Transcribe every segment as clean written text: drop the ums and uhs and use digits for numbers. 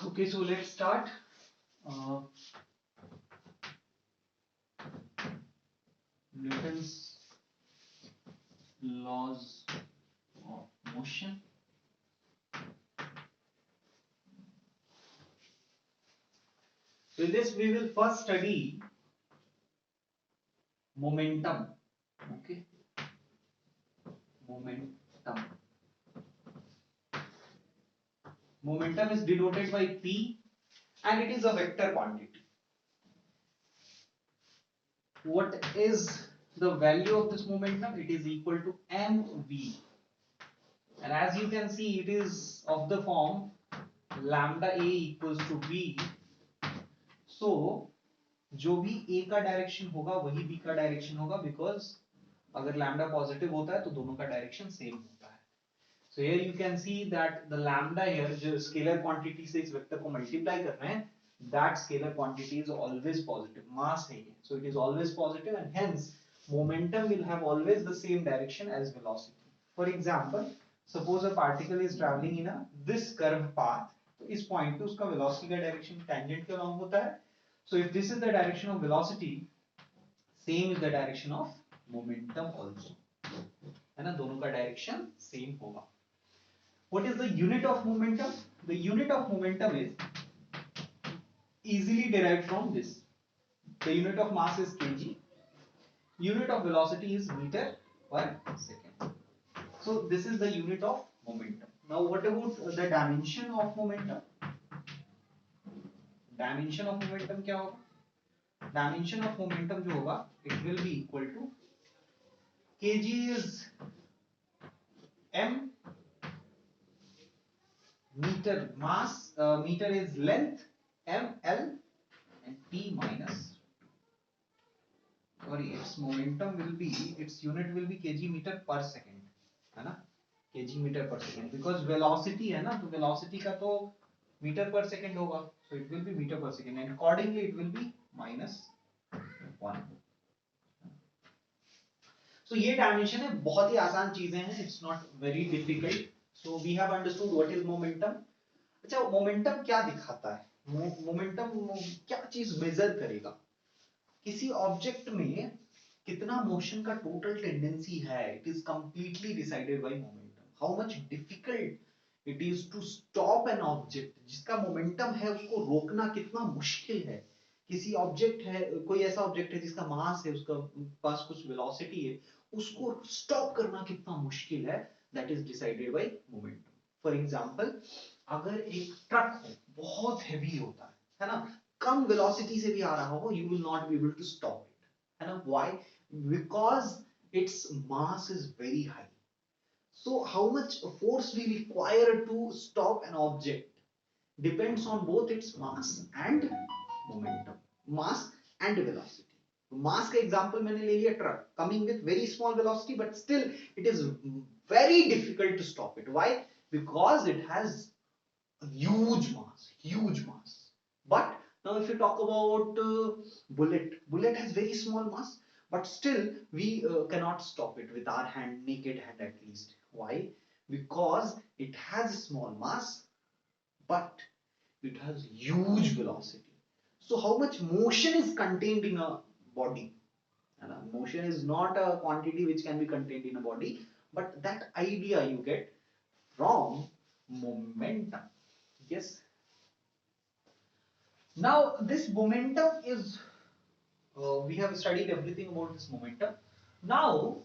Okay, so let's start. Uh, Newton's laws of motion. So in this we will first study momentum. Okay, momentum. Momentum is denoted by P and it is a vector quantity. What is the value of this momentum? It is equal to mv. And as you can see, it is of the form lambda a equals to b. So जो भी a का direction होगा वही b का direction होगा, because अगर lambda positive होता है तो दोनों का डायरेक्शन सेम होता है. So here you can see that the lambda here जो स्केलर क्वांटिटी से इस वेक्टर को मल्टीप्लाई कर रहे हैं, that scalar quantity is always positive. Mass है ये, so it is always positive and hence momentum will have always the same direction as velocity. For example, suppose a particle is traveling in a this curved path, तो इस point पे उसका velocity का direction tangent के along होता है. So if this is the direction of velocity, same is the direction of momentum also, है ना, दोनों का डायरेक्शन सेम होगा. What is the unit of momentum? The unit of momentum is easily derived from this. The unit of mass is kg. Unit of velocity is meter per second. So this is the unit of momentum. Now what about the dimension of momentum? Dimension of momentum क्या होगा? Dimension of momentum जो होगा, it will be equal to kg is m, meter mass, meter is length, m l, and t minus. Sorry, its momentum will be, its unit will be kg meter per second, है ना, kg meter per second, because velocity है ना, तो velocity का तो meter per second होगा, so it will be meter per second and accordingly it will be -1. So ये dimension है, बहुत ही आसान चीजें हैं, it's not very difficult. So we have understood what is momentum. अच्छा, मोमेंटम क्या दिखाता है? मोमेंटम क्या चीज मेजर करेगा? किसी ऑब्जेक्ट में कितना मोशन का टोटल टेंडेंसी है, it is completely decided by momentum. How much difficult it is to stop an object. जिसका मोमेंटम है उसको रोकना कितना मुश्किल है. किसी ऑब्जेक्ट है, कोई ऐसा ऑब्जेक्ट है जिसका मास है, उसका पास कुछ वेलोसिटी है, उसको स्टॉप करना कितना मुश्किल है, that is decided by momentum. For example, अगर एक ट्रक हो, बहुत हेवी होता है ना, कम वेलोसिटी से भी आ रहा हो, you will not be able to stop it, है ना. Why? Because its mass is very high. So how much force we require to stop an object depends on both its mass and momentum, mass and velocity. Mass का example मैंने ले लिया, truck coming with very small velocity, but still it is very difficult to stop it. Why? Because it has a huge mass, huge mass. But now if you talk about bullet has very small mass, but still we cannot stop it with our hand, naked hand at least. Why? Because it has a small mass, but it has huge velocity. So how much motion is contained in a body? And motion is not a quantity which can be contained in a body, but that idea you get from momentum. Yes. Now this momentum is, we have studied everything about this momentum. Now,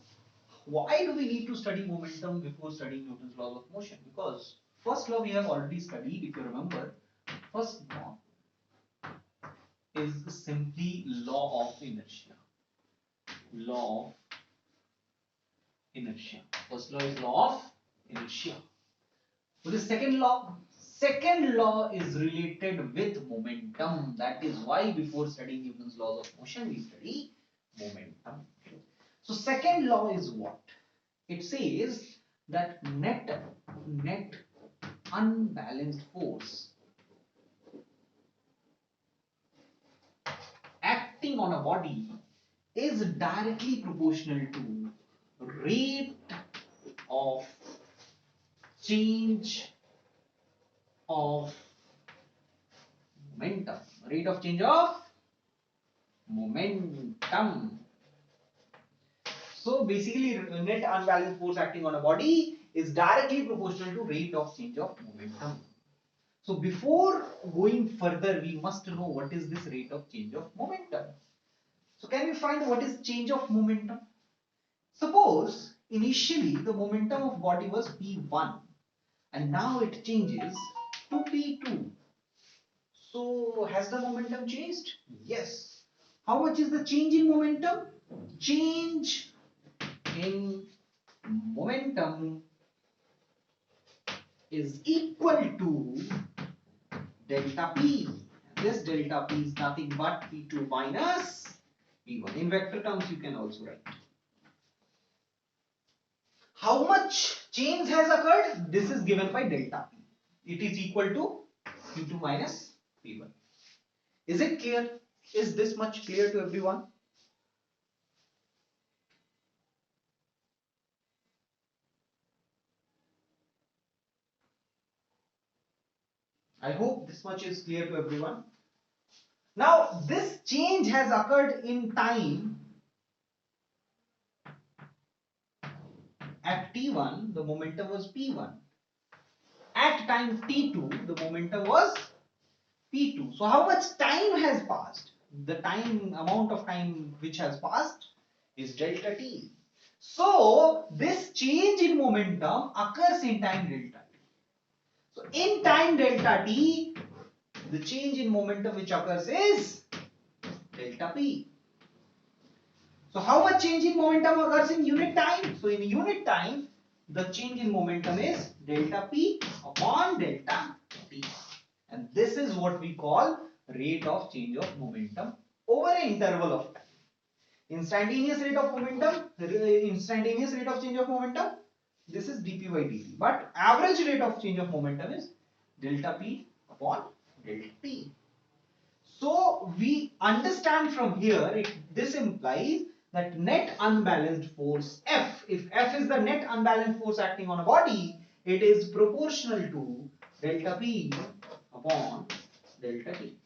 why do we need to study momentum before studying Newton's laws of motion? Because first law we have already studied, if you remember. First law is simply law of inertia. Law of inertia. First law is law of inertia. What is second law? Second law is related with momentum. That is why before studying Newton's laws of motion, we study momentum. So second law is what? It says that net unbalanced force acting on a body is directly proportional to rate of change of momentum. Rate of change of momentum. So basically, net unbalanced force acting on a body is directly proportional to rate of change of momentum. So before going further, we must know what is this rate of change of momentum. So can we find what is change of momentum? Suppose initially the momentum of body was P1 and now it changes to P2. So has the momentum changed? Yes. How much is the change in momentum? Change in momentum is equal to delta P. This delta P is nothing but P2 minus P1. In vector terms, you can also write. How much change has occurred? This is given by delta P. It is equal to P2 minus P1. Is it clear? Is this much clear to everyone? I hope this much is clear to everyone. Now, this change has occurred in time. At T1, the momentum was P1. At time T2, the momentum was P2. So how much time has passed? The amount of time which has passed is delta T. So this change in momentum occurs in time delta T. So in time delta T, the change in momentum which occurs is delta P. So how much change in momentum occurs in unit time? So in unit time, the change in momentum is delta P upon delta T. And this is what we call rate of change of momentum over an interval of time. Instantaneous rate of change of momentum, this is dp by dt. But average rate of change of momentum is delta P upon delta T. So we understand from here, this implies that net unbalanced force F, if F is the net unbalanced force acting on a body, it is proportional to delta P upon delta T.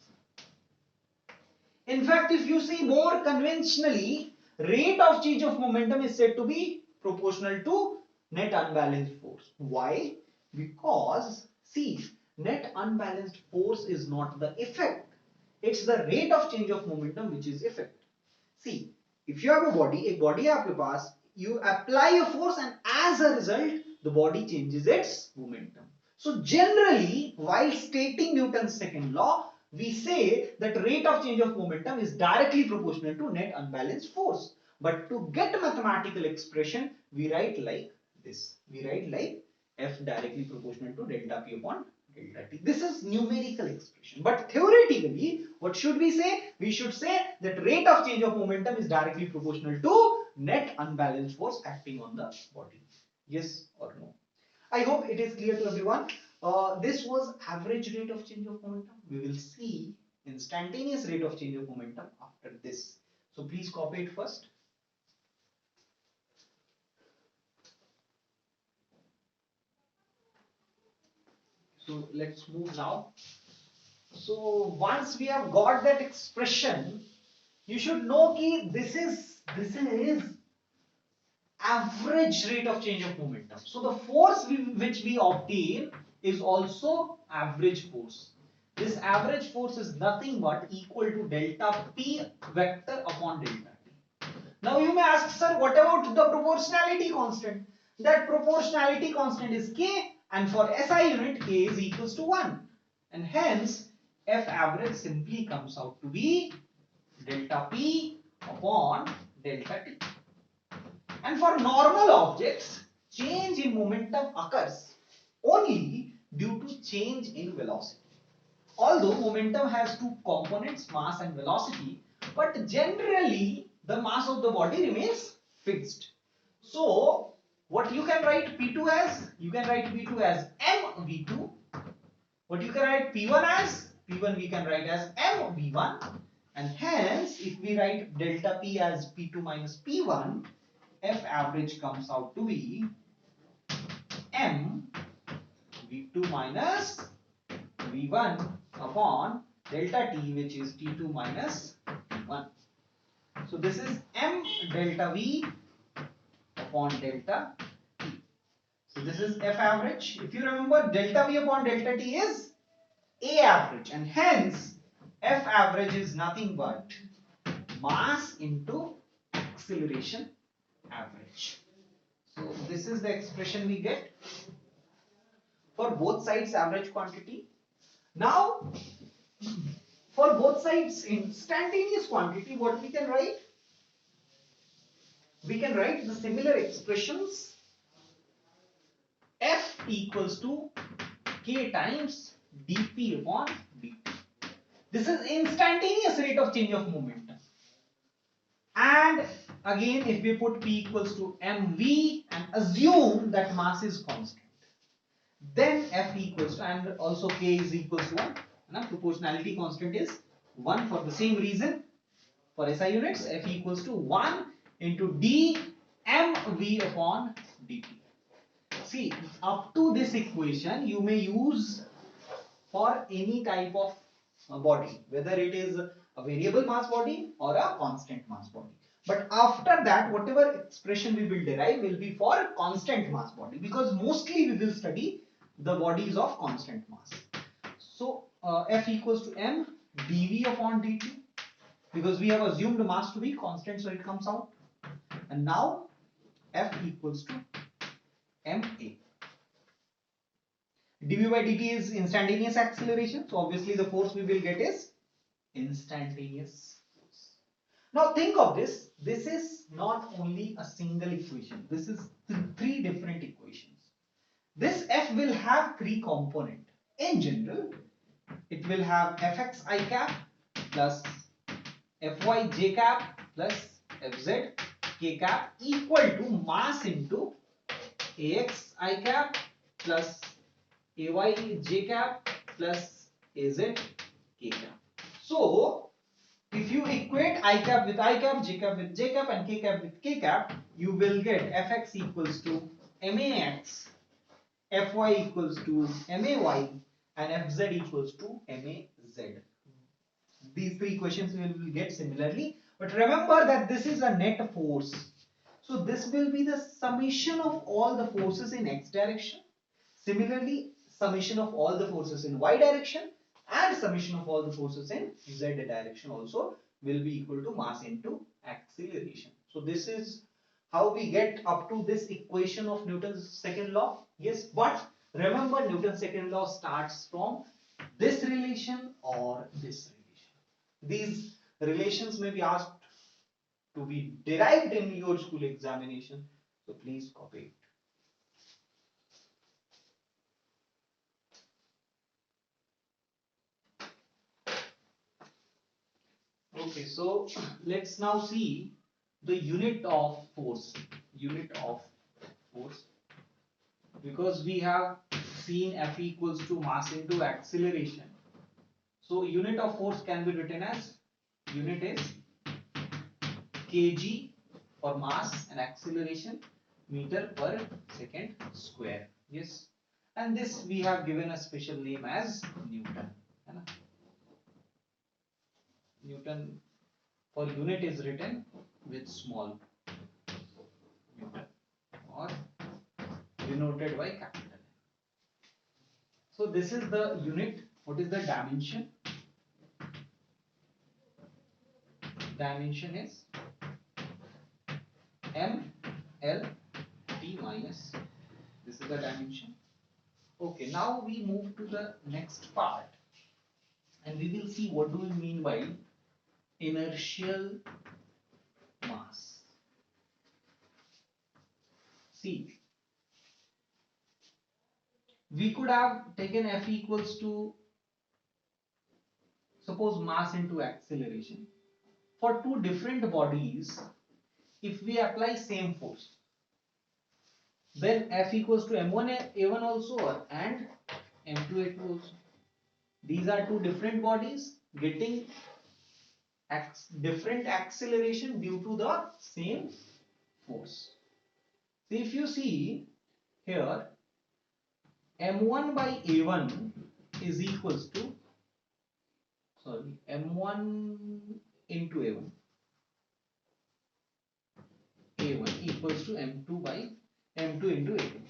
In fact, if you see more conventionally, rate of change of momentum is said to be proportional to net unbalanced force. Why? Because, see, net unbalanced force is not the effect. It's the rate of change of momentum which is effect. See, if you have a body आपके पास, you apply a force and as a result, the body changes its momentum. So generally, while stating Newton's second law, we say that rate of change of momentum is directly proportional to net unbalanced force. But to get a mathematical expression, we write like this. We write like F directly proportional to delta P upon delta T. This is numerical expression. But theoretically, what should we say? We should say that rate of change of momentum is directly proportional to net unbalanced force acting on the body. Yes or no? I hope it is clear to everyone. This was average rate of change of momentum. We will see instantaneous rate of change of momentum after this. So please copy it first. So let's move now. So once we have got that expression, you should know that this is average rate of change of momentum. So the force which we obtain is also average force. This average force is nothing but equal to delta P vector upon delta T. Now you may ask, sir, what about the proportionality constant? That proportionality constant is K, and for SI unit K is equals to 1. And hence F average simply comes out to be delta P upon delta T. And for normal objects, change in momentum occurs only due to change in velocity. Although momentum has two components, mass and velocity, but generally the mass of the body remains fixed. So what you can write P2 as? You can write P2 as mv2. What you can write P1 as? P1 we can write as mv1. And hence if we write delta P as P2 minus P1, F average comes out to be m v2 minus v1 upon delta T, which is T2 minus T1. So this is M delta V upon delta T. So this is F average. If you remember, delta V upon delta T is A average, and hence F average is nothing but mass into acceleration average. So this is the expression we get for both sides average quantity. Now for both sides instantaneous quantity, what we can write? We can write the similar expressions. F equals to K times dP upon dt. This is instantaneous rate of change of momentum. And again, if we put P equals to mv and assume that mass is constant, then F equals to, and also K is equals to 1. Now, proportionality constant is 1 for the same reason. For SI units, F equals to 1 into d mv upon dt. See, up to this equation, you may use for any type of body, whether it is a variable mass body or a constant mass body. But after that, whatever expression we will derive will be for a constant mass body, because mostly we will study the bodies of constant mass. So F equals to m dv upon dt, because we have assumed the mass to be constant, so it comes out. And now F equals to ma. dv by dt is instantaneous acceleration, so obviously the force we will get is instantaneous force. Now think of this. This is not only a single equation. This is three different equations. This F will have three components. In general, it will have Fx I cap plus Fy j cap plus Fz k cap equal to mass into Ax I cap plus Ay j cap plus Az k cap. So if you equate I cap with I cap, j cap with j cap, and k cap with k cap, you will get Fx equals to max, Fy equals to may, and Fz equals to maz. These three equations we will get similarly, but remember that this is a net force. So this will be the summation of all the forces in x direction. Similarly, summation of all the forces in y direction and summation of all the forces in z direction also will be equal to mass into acceleration. So this is how we get up to this equation of Newton's second law. Yes, but remember, Newton's second law starts from this relation or this relation. These relations may be asked to be derived in your school examination, so please copy it. Okay, so let's now see the unit of force. Unit of force. Because we have seen F equals to mass into acceleration. So unit of force can be written as, unit is kg for mass and acceleration, meter per second square. Yes. And this we have given a special name as Newton. Newton for unit is written with small Newton or denoted by capital N. So this is the unit. What is the dimension? Dimension is m l t minus. This is the dimension. Okay, now we move to the next part, and we will see what do we mean by inertial mass. See, we could have taken F equals to, suppose, mass into acceleration. For two different bodies, if we apply same force, then F equals to m1 a1 also and m2 a2 also. These are two different bodies getting different acceleration due to the same force. So if you see here, m1 by a1 is equals to, sorry, m1 into a1 equals to m2 by m2 into a2.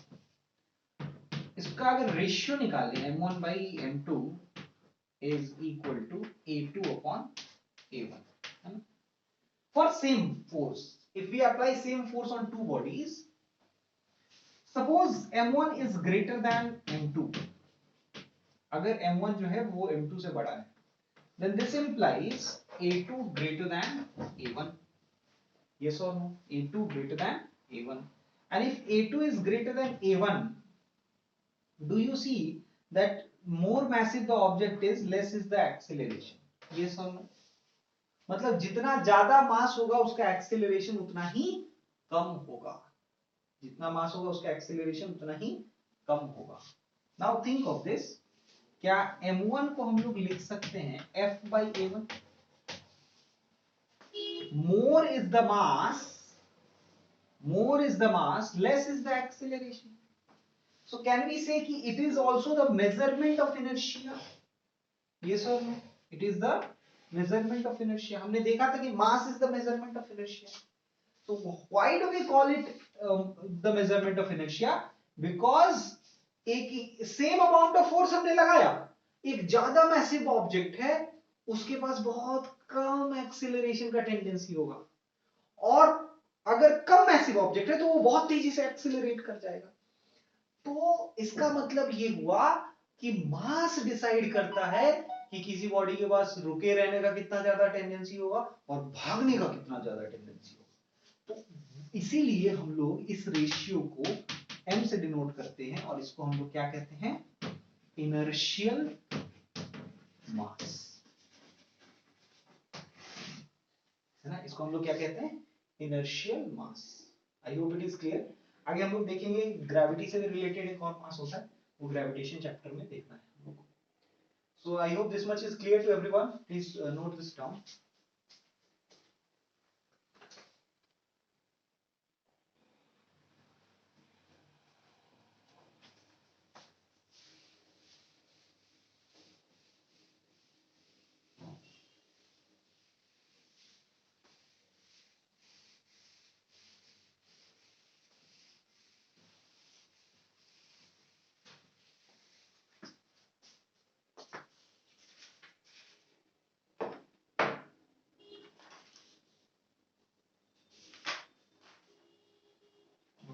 इसका अगर ratio निकालें m1 by m2 is equal to a2 upon a1. For same force, if we apply same force on two bodies, suppose m1 is greater than m2, अगर m1 जो है वो m2 से बड़ा है, then this implies a2 greater than a1. Yes or no? a2 greater than a1. And if a2 is greater than a1, do you see that more massive the object is, less is the acceleration? Yes or no? मतलब जितना ज्यादा मास होगा उसका acceleration उतना ही कम होगा, जितना मास होगा उसका एक्सेलरेशन उतना ही कम होगा. नाउ थिंक ऑफ दिस, क्या m1 को हम लोग लिख सकते हैं f by a1? more is the mass, less is the acceleration. So can we say कि it is also the measurement of inertia? Yes or no? It is the measurement of inertia. हमने देखा था कि mass is the measurement of inertia. So why do we call it the measurement of inertia? Because एक same amount of force हमने लगाया, एक ज्यादा massive object है, उसके पास बहुत कम acceleration का tendency होगा, और अगर कम massive object है तो वो बहुत तेजी से accelerate कर जाएगा. तो इसका मतलब ये हुआ कि मास डिसाइड करता है कि किसी बॉडी के पास रुके रहने का कितना ज्यादा टेंडेंसी होगा और भागने का कितना ज्यादा टेंडेंसी होगा. तो इसीलिए हम लोग इस रेशियो को m से डिनोट करते हैं और इसको हम लोग क्या कहते हैं? इनर्शियल मास, है ना. इसको हम लोग क्या कहते हैं? Inertial mass. I hope it is clear. आगे हम लोग देखेंगे ग्रेविटी से रिलेटेड एक और मास होता है, वो ग्रेविटेशन चैप्टर में देखना है हम लोग को. So I hope this much is clear to everyone. Please note this down.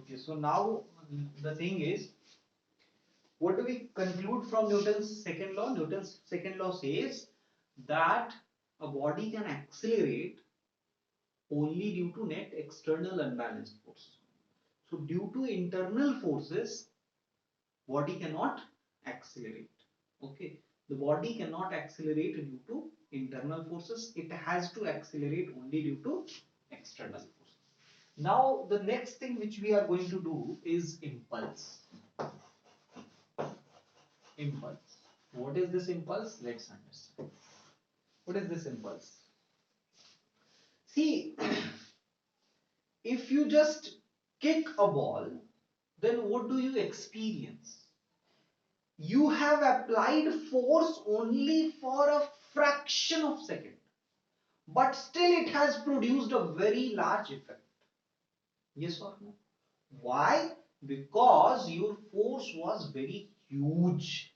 Okay, so now the thing is, what do we conclude from Newton's second law? Newton's second law says that a body can accelerate only due to net external unbalanced force. So due to internal forces, body cannot accelerate. Okay, the body cannot accelerate due to internal forces. It has to accelerate only due to external forces. Now the next thing which we are going to do is impulse. Impulse. What is this impulse? Let's understand. What is this impulse? See, if you just kick a ball, then what do you experience? You have applied force only for a fraction of a second, but still it has produced a very large effect. Yes or no? Why? Because your force was very huge.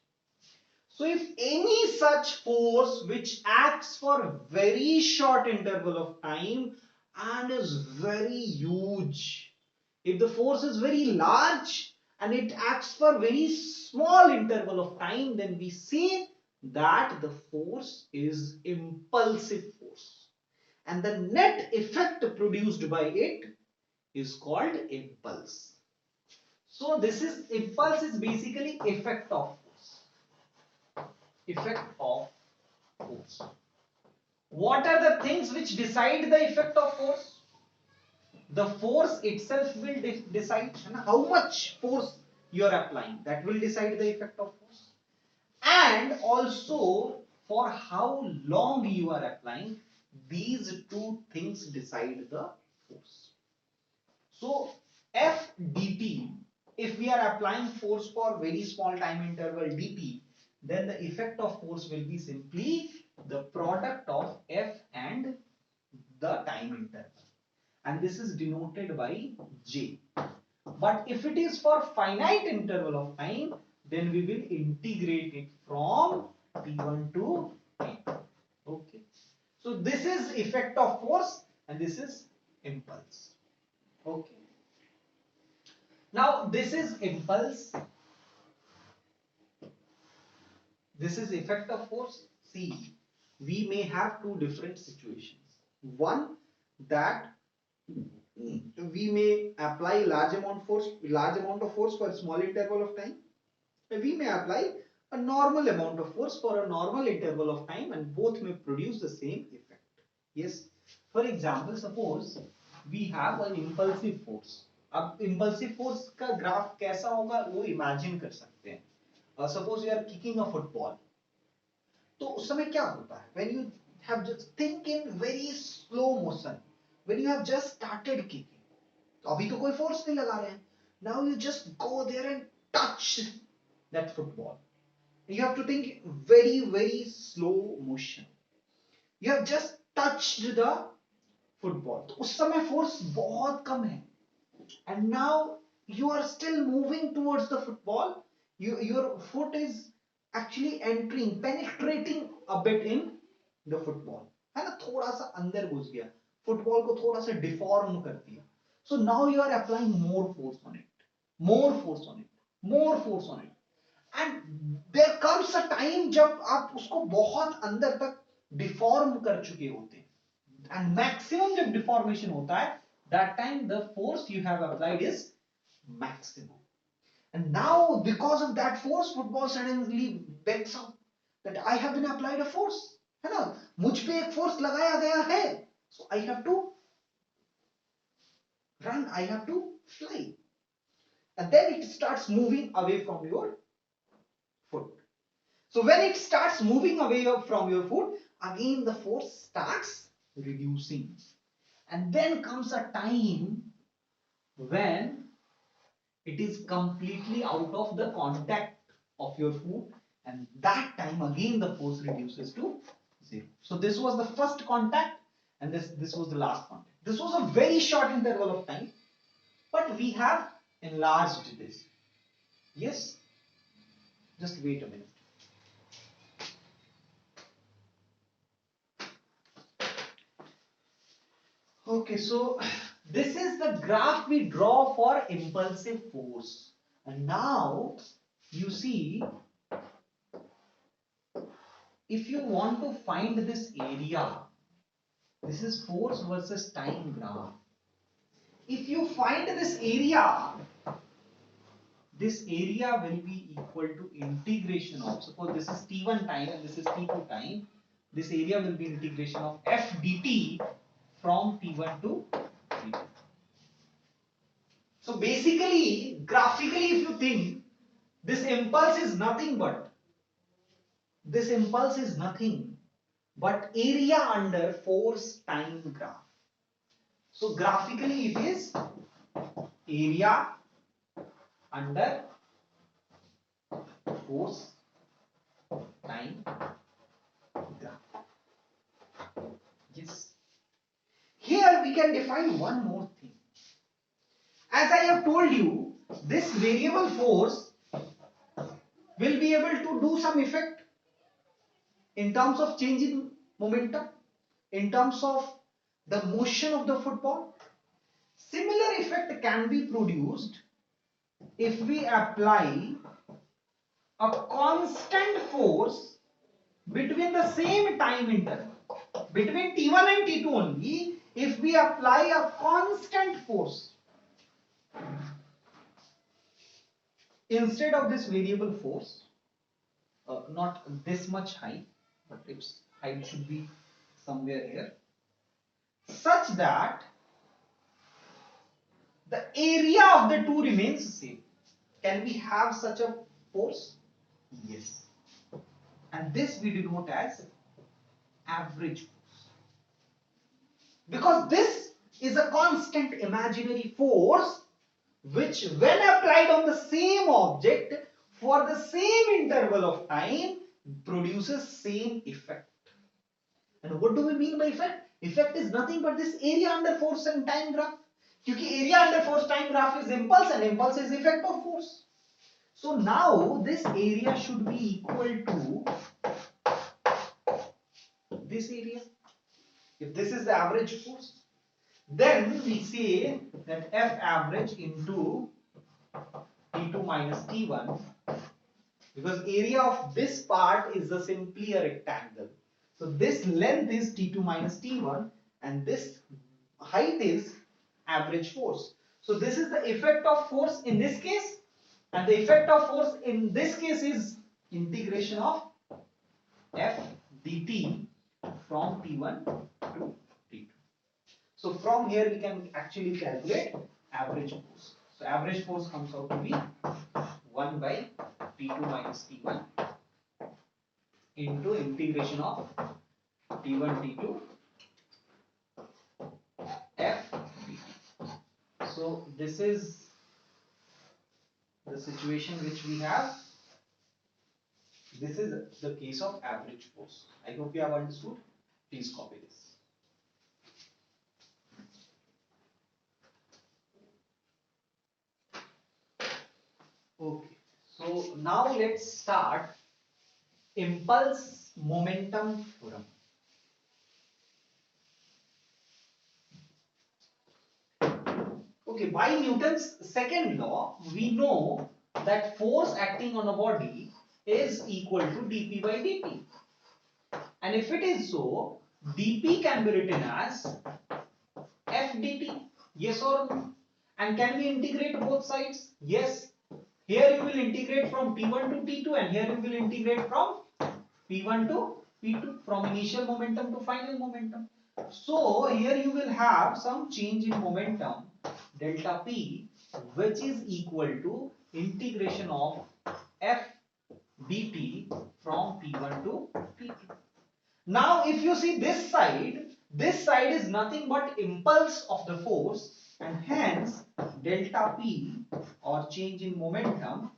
So if any such force which acts for a very short interval of time and is very huge, if the force is very large and it acts for very small interval of time, then we say that the force is impulsive force, and the net effect produced by it is called impulse. So this is, impulse is basically effect of force. Effect of force. What are the things which decide the effect of force? The force itself will decide how much force you are applying. That will decide the effect of force. And also for how long you are applying. These two things decide the force. So F dt, if we are applying force for very small time interval dt, then the effect of force will be simply the product of F and the time interval. And this is denoted by J. But if it is for finite interval of time, then we will integrate it from T1 to T2. Okay. So this is effect of force and this is impulse. Okay. Now this is impulse. This is effect of force. See, we may have two different situations. One, that we may apply large amount of force for a small interval of time. We may apply a normal amount of force for a normal interval of time, and both may produce the same effect. Yes. For example, suppose we have an impulsive force. अब impulsive force का graph कैसा होगा वो imagine कर सकते हैं. Suppose you are kicking a football. तो उस समय क्या होता है? When you have just think in very slow motion, when you have just started kicking, तो अभी तो कोई force नहीं लगा रहे हैं. Now you just go there and touch that football. You have to think very, very slow motion. You have just touched the football. तो उस समय force बहुत कम है. And now you are still moving towards the football. Your foot is actually entering, penetrating a bit in the football. है ना, थोड़ा सा अंदर घुस गया, फुटबॉल को थोड़ा सा डिफॉर्म कर दिया. So now you are applying more force on it, more force on it, more force on it. And there comes a time जब आप उसको बहुत अंदर तक डिफॉर्म कर चुके होते हैं. And maximum जब डिफॉर्मेशन होता है, that time the force you have applied is maximum. And now because of that force, football suddenly backs up that I have been applied a force. है ना, मुझ पे एक force लगाया गया है. So I have to run, I have to fly. And then it starts moving away from your foot. So when it starts moving away from your foot, again the force starts reducing. And then comes a time when it is completely out of the contact of your foot, and that time again the force reduces to 0. So this was the first contact and this was the last contact. This was a very short interval of time, but we have enlarged this. Yes? Just wait a minute. Okay, so this is the graph we draw for impulsive force. And now you see, if you want to find this area, this is force versus time graph. If you find this area will be equal to integration of, suppose this is t1 time and this is t2 time, this area will be integration of f dt from t1 to t2. So basically, graphically if you think, this impulse is nothing but area under force time graph. So graphically it is area under force time graph. Yes. Here we can define one more thing. As I have told you, this variable force will be able to do some effect in terms of change in momentum, in terms of the motion of the football. Similar effect can be produced if we apply a constant force between the same time interval, between t1 and t2 only. If we apply a constant force instead of this variable force, not this much high, but its height should be somewhere here, such that the area of the two remains the same. Can we have such a force? Yes. And this we denote as average force. Because this is a constant imaginary force which when applied on the same object for the same interval of time produces same effect. And what do we mean by effect? Effect is nothing but this area under force and time graph. Because area under force time graph is impulse and impulse is effect of force. So now this area should be equal to this area. If this is the average force, then we say that F average into T2 minus T1, because area of this part is simply a rectangle. So this length is T2 minus T1 and this height is average force. So this is the effect of force in this case, and the effect of force in this case is integration of F dt from T1 to T2. So from here we can actually calculate average force. So average force comes out to be 1 by T2 minus T1 into integration of T1 T2 F dt. So this is the situation which we have. This is the case of average force. I hope you have understood. Please copy this. Okay, so now let's start impulse momentum theorem. Okay, by Newton's second law, we know that force acting on a body is equal to dp by dt. And if it is so, dp can be written as f dt. Yes or no? And can we integrate both sides? Yes. Here you will integrate from T1 to T2 and here you will integrate from P1 to P2, from initial momentum to final momentum. So here you will have some change in momentum delta P, which is equal to integration of F dt from P1 to P2. Now if you see this side is nothing but impulse of the force, and hence delta P or change in momentum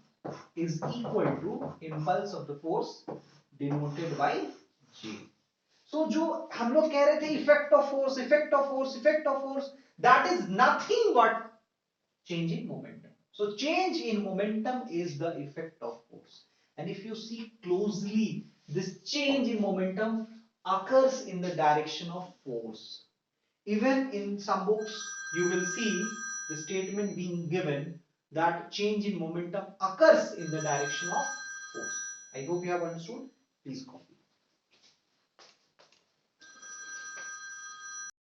is equal to impulse of the force denoted by J. So जो हम लोग कह रहे थे effect of force, effect of force, effect of force, that is nothing but change in momentum. So change in momentum is the effect of force. And if you see closely, this change in momentum occurs in the direction of force. Even in some books, you will see the statement being given that change in momentum occurs in the direction of force. I hope you have understood. Please go.